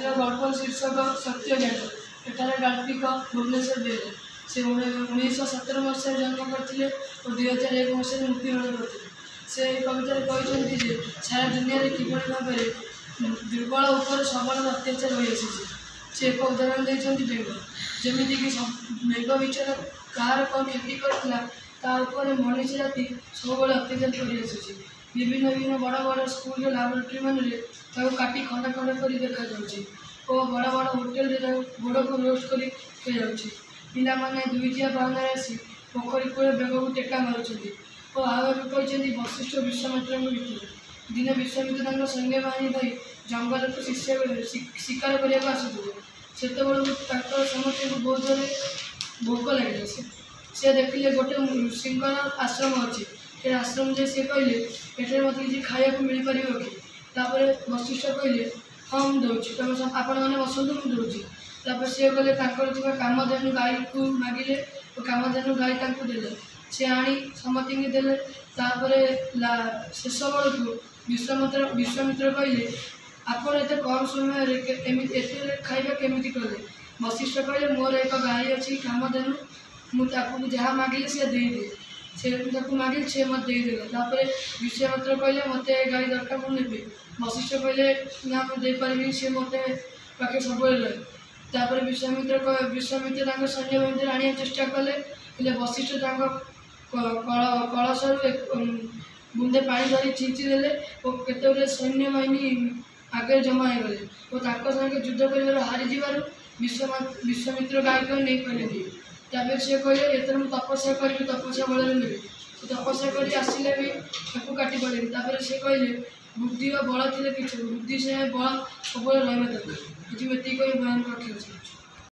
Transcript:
आज गल्प शीर्षक सत्यज्ञान। एठार गाल्पिक भुवनेश्वर बेहेरा से 1917 मसीह जन्म करते और 2001 मसीह मृत्युवरण करते। से कवितार कहते सारा दुनिया किभली भाव में दुर्बल उपर सबल अत्याचार हो से एक उदाहरण देते बेग जमीक मेघ विचार कहार कौन क्षति कर मनीष जाति सब अत्याचार कर विभिन्न विभिन्न बड़ बड़ स्कूल लैबोरेटरी मान काटी खंड खंड कर देखा और बड़ बड़ होटेल गोड़ को रोस्ट कर पिला माने दुईजिया बाहन आसी पोखरी कूल बेग को टेका मारुंट और आगे कहते वशिष्ठ विश्वामित्र भितर दिने विश्वामित्र सैन्य बाहिनी धरी जंगल को शिकार करने आसुले से समस्त बहुत जोर भोक लगे से देखिले गोटे ऋषिंकर आश्रम अच्छी से आश्रम जे सी कहले एटे मत किसी खाया मिल पार कि वशिष्ठ कहले हाँ मुझे दूसरी आपण मैंने बसतु मुझे दूसरी सी गले कामधेनु गाई को मागिले और कामधेनु गाई देले सी आनी समति देले शेष बेलू विश्वामित्र कहले आपण एत कम समय खाଇବା केमी कले वशिष्ठ कहले मोर एक गाई अच्छी कामधेनु मुझे जहाँ मागिले सी देदे से मागिल सी मत देदेला विश्वामित्र कहले मत गाई दरकार मुझे वशिष्ठ कहले ना मुझे पारि सी मत पाखे सब रहे विश्वामित्र सैन्य बाहिनी आने चेष्टा कले वशिष्ठ कलश बुंदे पा धरी छिंची देले और केते सैन्य बाहिनी आगे जमा हो गले और संगे युद्ध कर हारी विश्वामित्र गाई को नहीं पारे सी कहले ये मुझे तपस्या करी तपस्या बल मिले तपस्या कर आसिले भी काटी पारे सी कहले बुद्धि और बल थे कि बुद्धि से बल सब रहा दरकार ये भयानक रखा।